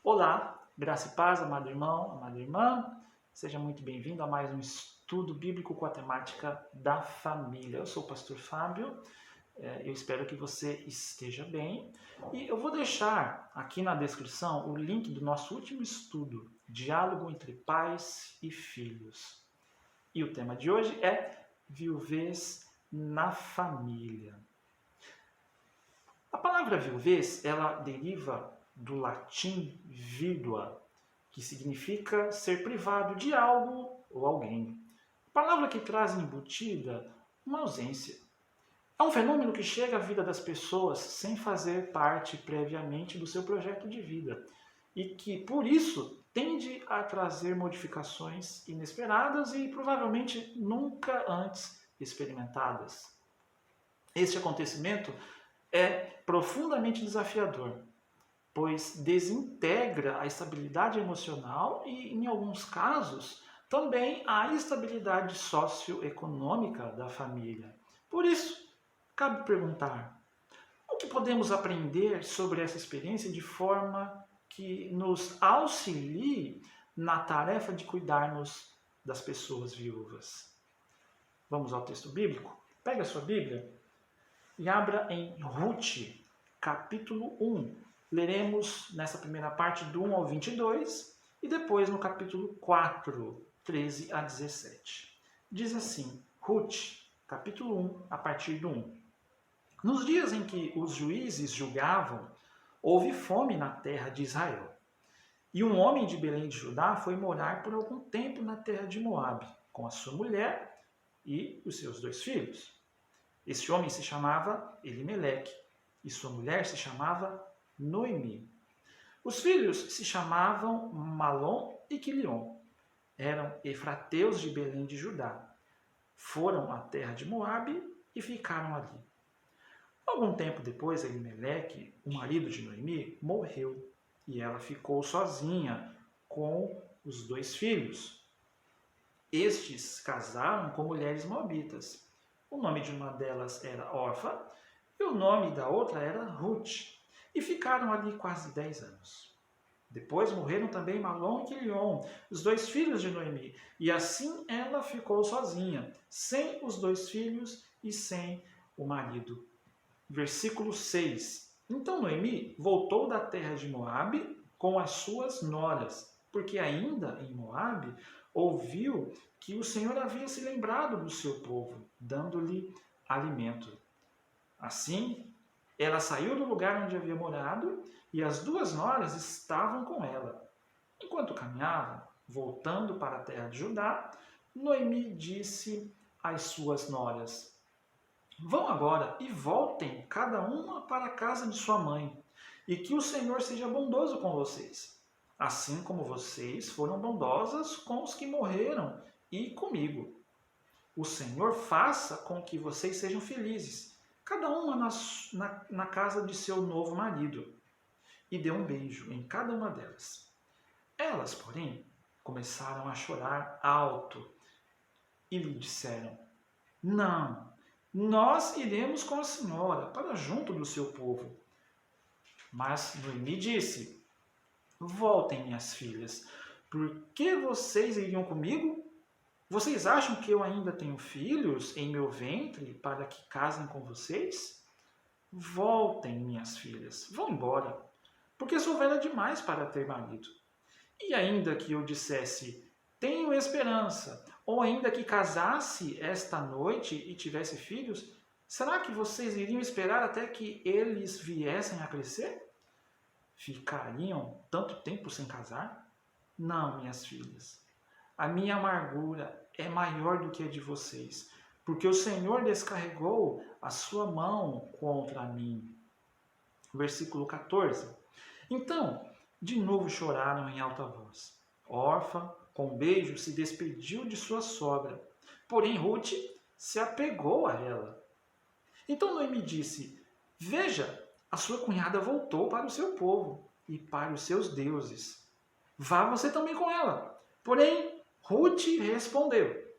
Olá, graça e paz, amado irmão, amada irmã. Seja muito bem-vindo a mais um estudo bíblico com a temática da família. Eu sou o pastor Fábio, eu espero que você esteja bem. E eu vou deixar aqui na descrição o link do nosso último estudo, Diálogo entre Pais e Filhos. E o tema de hoje é viuvez na família. A palavra viuvez, ela deriva do latim vidua, que significa ser privado de algo ou alguém. Palavra que traz embutida uma ausência. É um fenômeno que chega à vida das pessoas sem fazer parte previamente do seu projeto de vida e que, por isso, tende a trazer modificações inesperadas e provavelmente nunca antes experimentadas. Este acontecimento é profundamente desafiador, pois desintegra a estabilidade emocional e, em alguns casos, também a estabilidade socioeconômica da família. Por isso, cabe perguntar: o que podemos aprender sobre essa experiência de forma que nos auxilie na tarefa de cuidarmos das pessoas viúvas? Vamos ao texto bíblico? Pega a sua Bíblia e abra em Ruth, capítulo 1. Leremos nessa primeira parte do 1 ao 22 e depois no capítulo 4, 13 a 17. Diz assim, Ruth, capítulo 1, a partir do 1. Nos dias em que os juízes julgavam, houve fome na terra de Israel. E um homem de Belém de Judá foi morar por algum tempo na terra de Moabe, com a sua mulher e os seus 2 filhos. Este homem se chamava Elimeleque e sua mulher se chamava Noemi. Os filhos se chamavam Malom e Quilion. Eram efrateus de Belém de Judá. Foram à terra de Moabe e ficaram ali. Algum tempo depois, Elimeleque, o marido de Noemi, morreu e ela ficou sozinha com os 2 filhos. Estes casaram com mulheres moabitas. O nome de uma delas era Orfa e o nome da outra era Ruth. E ficaram ali quase 10 anos. Depois morreram também Malom e Quilion, os 2 filhos de Noemi. E assim ela ficou sozinha, sem os 2 filhos e sem o marido. Versículo 6. Então Noemi voltou da terra de Moabe com as suas noras, porque ainda em Moabe ouviu que o Senhor havia se lembrado do seu povo, dando-lhe alimento. Assim, ela saiu do lugar onde havia morado e as 2 noras estavam com ela. Enquanto caminhavam, voltando para a terra de Judá, Noemi disse às suas noras: vão agora e voltem cada uma para a casa de sua mãe, e que o Senhor seja bondoso com vocês, assim como vocês foram bondosas com os que morreram e comigo. O Senhor faça com que vocês sejam felizes, cada uma na casa de seu novo marido, e deu um beijo em cada uma delas. Elas, porém, começaram a chorar alto e lhe disseram: não, nós iremos com a senhora para junto do seu povo. Mas Noemi disse: voltem, minhas filhas, por que vocês iriam comigo? Vocês acham que eu ainda tenho filhos em meu ventre para que casem com vocês? Voltem, minhas filhas, vão embora, porque sou velha demais para ter marido. E ainda que eu dissesse, tenho esperança, ou ainda que casasse esta noite e tivesse filhos, será que vocês iriam esperar até que eles viessem a crescer? Ficariam tanto tempo sem casar? Não, minhas filhas. A minha amargura é maior do que a de vocês, porque o Senhor descarregou a sua mão contra mim. Versículo 14. Então, de novo choraram em alta voz. Orfa, com um beijo, se despediu de sua sogra, porém Ruth se apegou a ela. Então Noemi disse: veja, a sua cunhada voltou para o seu povo e para os seus deuses. Vá você também com ela. Porém, Ruth respondeu: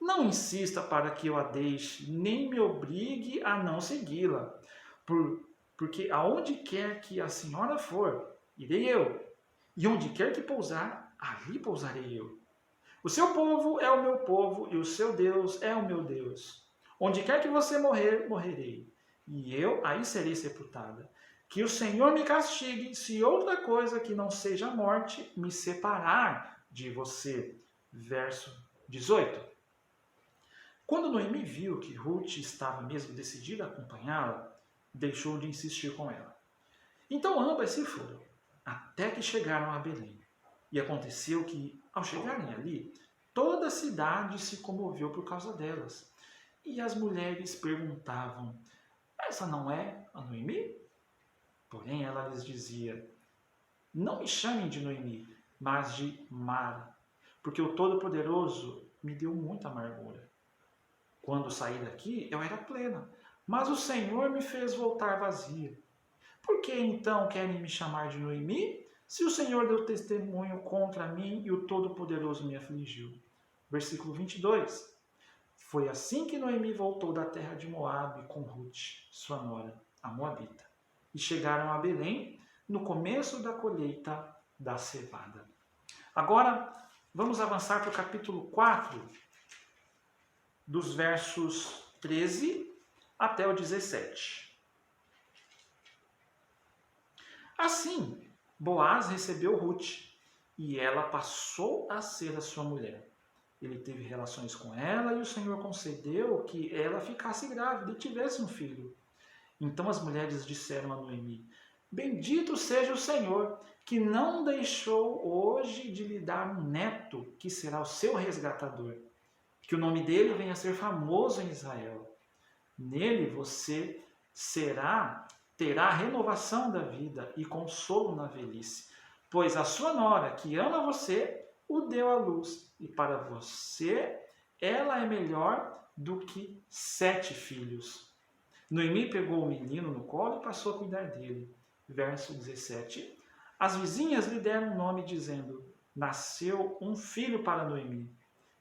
não insista para que eu a deixe, nem me obrigue a não segui-la, porque aonde quer que a senhora for, irei eu, e onde quer que pousar, ali pousarei eu. O seu povo é o meu povo, e o seu Deus é o meu Deus. Onde quer que você morrer, morrerei, e eu aí serei sepultada. Que o Senhor me castigue, se outra coisa que não seja a morte me separar de você. Verso 18. Quando Noemi viu que Ruth estava mesmo decidida a acompanhá-la, deixou de insistir com ela. Então ambas se foram, até que chegaram a Belém. E aconteceu que, ao chegarem ali, toda a cidade se comoveu por causa delas. E as mulheres perguntavam: essa não é a Noemi? Porém ela lhes dizia: não me chamem de Noemi, mas de Mara, porque o Todo-Poderoso me deu muita amargura. Quando saí daqui, eu era plena, mas o Senhor me fez voltar vazia. Por que então querem me chamar de Noemi, se o Senhor deu testemunho contra mim e o Todo-Poderoso me afligiu? Versículo 22. Foi assim que Noemi voltou da terra de Moabe com Ruth, sua nora, a Moabita. E chegaram a Belém no começo da colheita da cevada. Agora, vamos avançar para o capítulo 4, dos versos 13 até o 17. Assim, Boaz recebeu Ruth, e ela passou a ser a sua mulher. Ele teve relações com ela, e o Senhor concedeu que ela ficasse grávida e tivesse um filho. Então as mulheres disseram a Noemi: bendito seja o Senhor, que não deixou hoje de lhe dar um neto, que será o seu resgatador. Que o nome dele venha a ser famoso em Israel. Nele você terá renovação da vida e consolo na velhice, pois a sua nora, que ama você, o deu à luz, e para você ela é melhor do que 7 filhos. Noemi pegou o menino no colo e passou a cuidar dele. Verso 17. As vizinhas lhe deram um nome, dizendo: nasceu um filho para Noemi,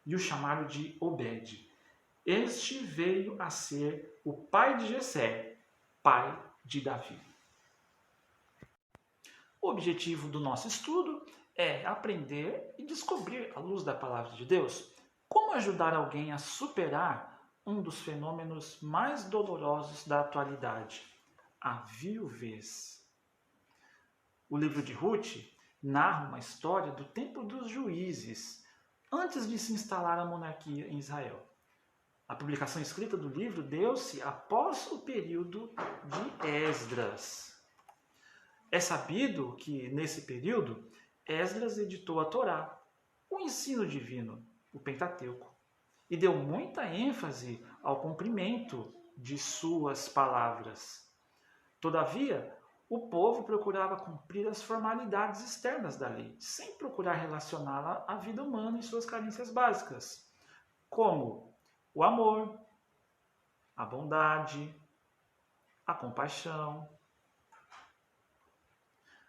e o chamaram de Obed. Este veio a ser o pai de Jessé, pai de Davi. O objetivo do nosso estudo é aprender e descobrir, à luz da palavra de Deus, como ajudar alguém a superar um dos fenômenos mais dolorosos da atualidade, a viuvez. O livro de Ruth narra uma história do tempo dos juízes, antes de se instalar a monarquia em Israel. A publicação escrita do livro deu-se após o período de Esdras. É sabido que, nesse período, Esdras editou a Torá, o ensino divino, o Pentateuco, e deu muita ênfase ao cumprimento de suas palavras. Todavia, o povo procurava cumprir as formalidades externas da lei, sem procurar relacioná-la à vida humana e suas carências básicas, como o amor, a bondade, a compaixão.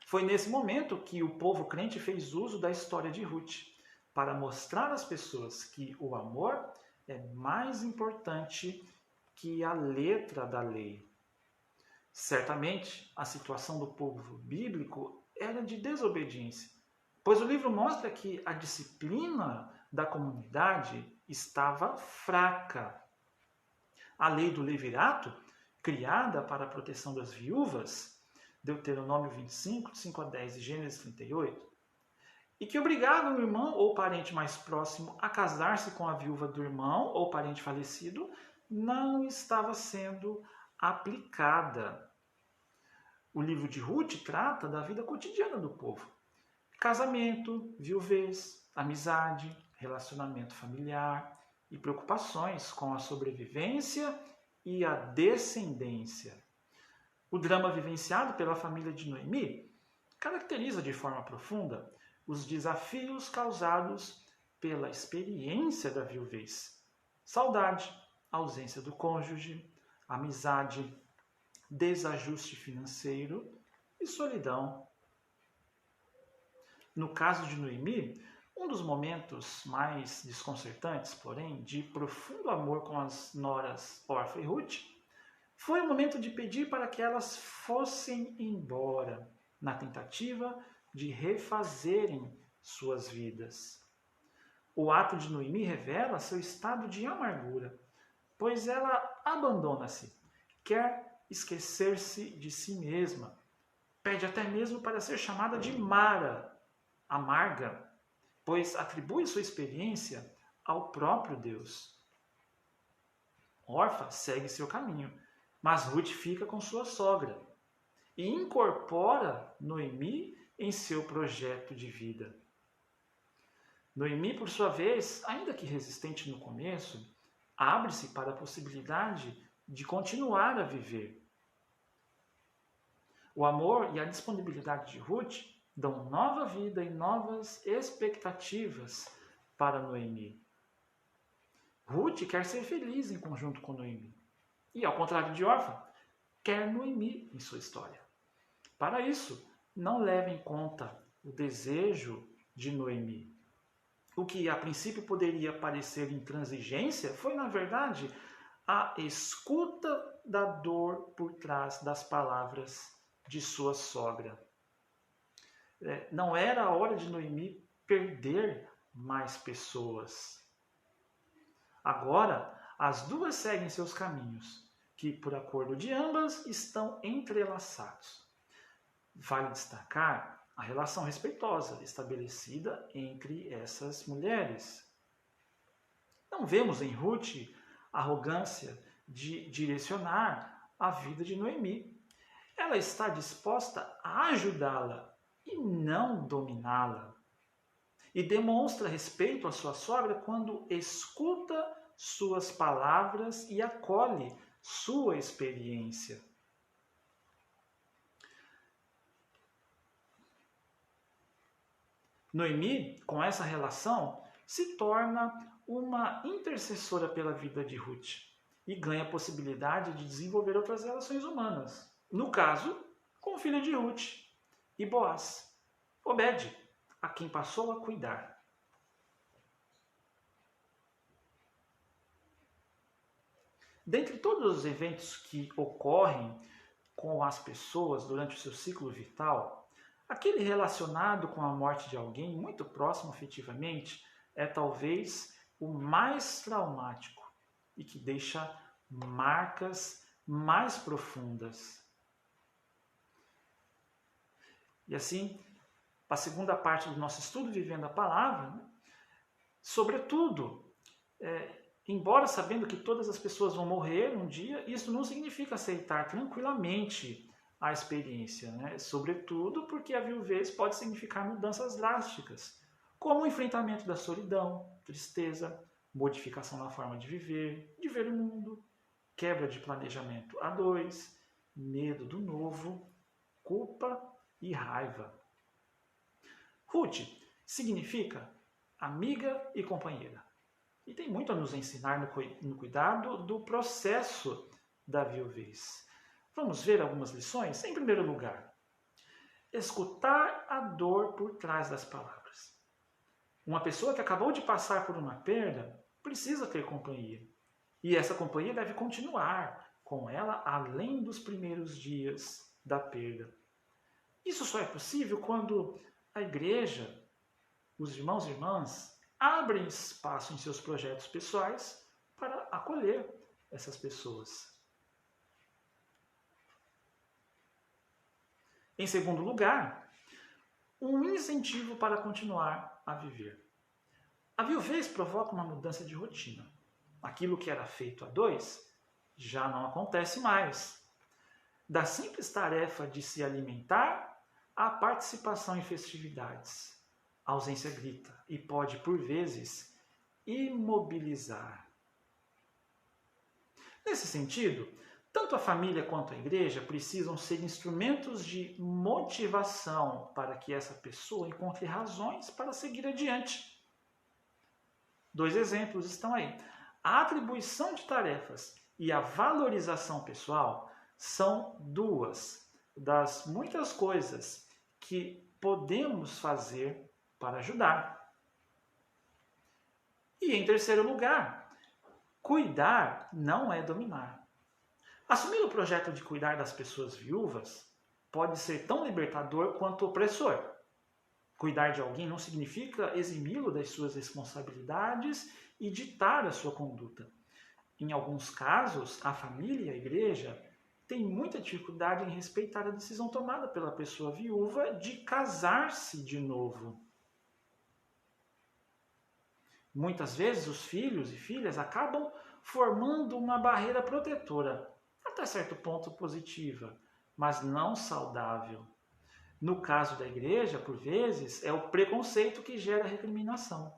Foi nesse momento que o povo crente fez uso da história de Ruth para mostrar às pessoas que o amor é mais importante que a letra da lei. Certamente, a situação do povo bíblico era de desobediência, pois o livro mostra que a disciplina da comunidade estava fraca. A lei do levirato, criada para a proteção das viúvas, Deuteronômio 25, de 5 a 10 e Gênesis 38, e que obrigava o irmão ou parente mais próximo a casar-se com a viúva do irmão ou parente falecido, não estava sendo aplicada. O livro de Ruth trata da vida cotidiana do povo. Casamento, viuvez, amizade, relacionamento familiar e preocupações com a sobrevivência e a descendência. O drama vivenciado pela família de Noemi caracteriza de forma profunda os desafios causados pela experiência da viuvez. Saudade, ausência do cônjuge, amizade, desajuste financeiro e solidão. No caso de Noemi, um dos momentos mais desconcertantes, porém, de profundo amor com as noras Orfa e Ruth, foi o momento de pedir para que elas fossem embora, na tentativa de refazerem suas vidas. O ato de Noemi revela seu estado de amargura, pois ela abandona-se, quer esquecer-se de si mesma, pede até mesmo para ser chamada de Mara, amarga, pois atribui sua experiência ao próprio Deus. Orfa segue seu caminho, mas Ruth fica com sua sogra e incorpora Noemi em seu projeto de vida. Noemi, por sua vez, ainda que resistente no começo, abre-se para a possibilidade de continuar a viver. O amor e a disponibilidade de Ruth dão nova vida e novas expectativas para Noemi. Ruth quer ser feliz em conjunto com Noemi. E, ao contrário de Orfa, quer Noemi em sua história. Para isso, não leve em conta o desejo de Noemi. O que a princípio poderia parecer intransigência foi, na verdade, a escuta da dor por trás das palavras de sua sogra. Não era a hora de Noemi perder mais pessoas. Agora, as duas seguem seus caminhos, que, por acordo de ambas, estão entrelaçados. Vale destacar a relação respeitosa estabelecida entre essas mulheres. Não vemos em Ruth a arrogância de direcionar a vida de Noemi. Ela está disposta a ajudá-la e não dominá-la. E demonstra respeito à sua sogra quando escuta suas palavras e acolhe sua experiência. Noemi, com essa relação, se torna uma intercessora pela vida de Ruth e ganha a possibilidade de desenvolver outras relações humanas. No caso, com o filho de Ruth e Boaz, Obed, a quem passou a cuidar. Dentre todos os eventos que ocorrem com as pessoas durante o seu ciclo vital, aquele relacionado com a morte de alguém muito próximo afetivamente é talvez o mais traumático e que deixa marcas mais profundas. E assim, a segunda parte do nosso estudo, Vivendo a Palavra, sobretudo, embora sabendo que todas as pessoas vão morrer um dia, isso não significa aceitar tranquilamente a experiência, Sobretudo porque a viuvez pode significar mudanças drásticas, como o enfrentamento da solidão, tristeza, modificação na forma de ver o mundo, quebra de planejamento a dois, medo do novo, culpa e raiva. Ruth significa amiga e companheira. E tem muito a nos ensinar no cuidado do processo da viuvez. Vamos ver algumas lições? Em primeiro lugar, escutar a dor por trás das palavras. Uma pessoa que acabou de passar por uma perda precisa ter companhia. E essa companhia deve continuar com ela além dos primeiros dias da perda. Isso só é possível quando a igreja, os irmãos e irmãs, abrem espaço em seus projetos pessoais para acolher essas pessoas. Em segundo lugar, um incentivo para continuar a viver. A viuvez provoca uma mudança de rotina. Aquilo que era feito a dois já não acontece mais. Da simples tarefa de se alimentar à participação em festividades. A ausência grita e pode, por vezes, imobilizar. Nesse sentido, tanto a família quanto a igreja precisam ser instrumentos de motivação para que essa pessoa encontre razões para seguir adiante. 2 exemplos estão aí. A atribuição de tarefas e a valorização pessoal são 2 das muitas coisas que podemos fazer para ajudar. E em terceiro lugar, cuidar não é dominar. Assumir o projeto de cuidar das pessoas viúvas pode ser tão libertador quanto opressor. Cuidar de alguém não significa eximi-lo das suas responsabilidades e ditar a sua conduta. Em alguns casos, a família e a igreja têm muita dificuldade em respeitar a decisão tomada pela pessoa viúva de casar-se de novo. Muitas vezes os filhos e filhas acabam formando uma barreira protetora, até certo ponto positiva, mas não saudável. No caso da igreja, por vezes, é o preconceito que gera recriminação.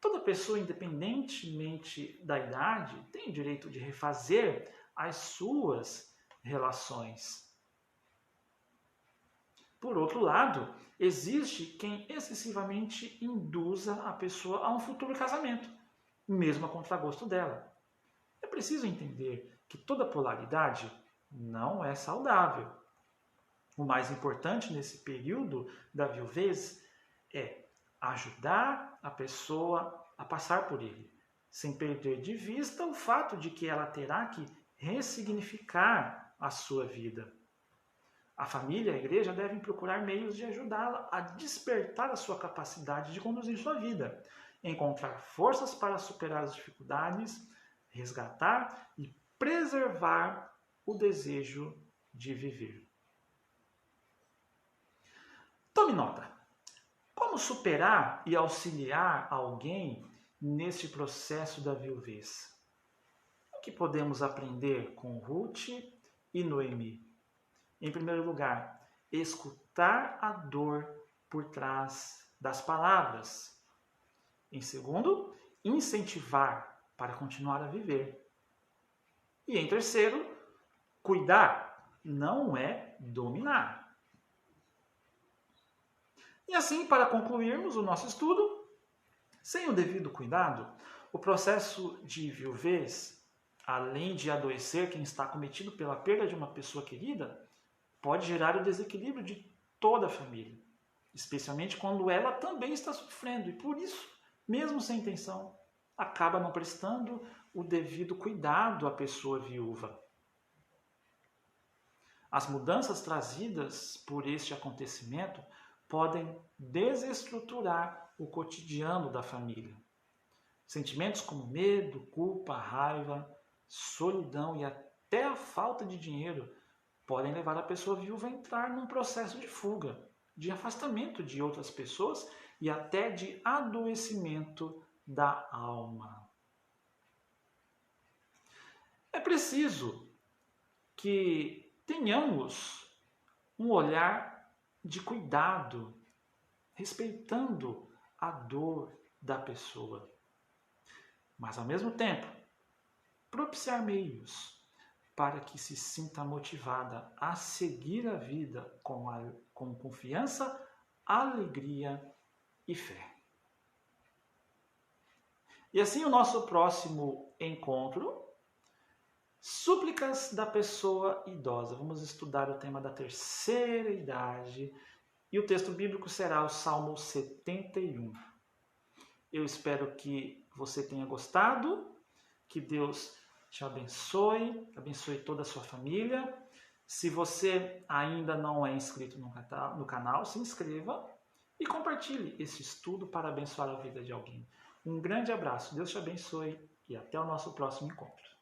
Toda pessoa, independentemente da idade, tem o direito de refazer as suas relações. Por outro lado, existe quem excessivamente induza a pessoa a um futuro casamento, mesmo a contragosto dela. É preciso entender que toda polaridade não é saudável. O mais importante nesse período da viuvez é ajudar a pessoa a passar por ele, sem perder de vista o fato de que ela terá que ressignificar a sua vida. A família e a igreja devem procurar meios de ajudá-la a despertar a sua capacidade de conduzir sua vida, encontrar forças para superar as dificuldades, resgatar e preservar o desejo de viver. Tome nota. Como superar e auxiliar alguém nesse processo da viuvez? O que podemos aprender com Ruth e Noemi? Em primeiro lugar, escutar a dor por trás das palavras. Em segundo, incentivar para continuar a viver. E em terceiro, cuidar não é dominar. E assim, para concluirmos o nosso estudo, sem o devido cuidado, o processo de viuvez, além de adoecer quem está cometido pela perda de uma pessoa querida, pode gerar o desequilíbrio de toda a família, especialmente quando ela também está sofrendo e, por isso, mesmo sem intenção, acaba não prestando o devido cuidado à pessoa viúva. As mudanças trazidas por este acontecimento podem desestruturar o cotidiano da família. Sentimentos como medo, culpa, raiva, solidão e até a falta de dinheiro podem levar a pessoa viúva a entrar num processo de fuga, de afastamento de outras pessoas e até de adoecimento da alma. É preciso que tenhamos um olhar de cuidado, respeitando a dor da pessoa. Mas, ao mesmo tempo, propiciar meios para que se sinta motivada a seguir a vida com confiança, alegria e fé. E assim o nosso próximo encontro, súplicas da pessoa idosa. Vamos estudar o tema da terceira idade e o texto bíblico será o Salmo 71. Eu espero que você tenha gostado, que Deus te abençoe toda a sua família. Se você ainda não é inscrito no canal, se inscreva e compartilhe esse estudo para abençoar a vida de alguém. Um grande abraço, Deus te abençoe e até o nosso próximo encontro.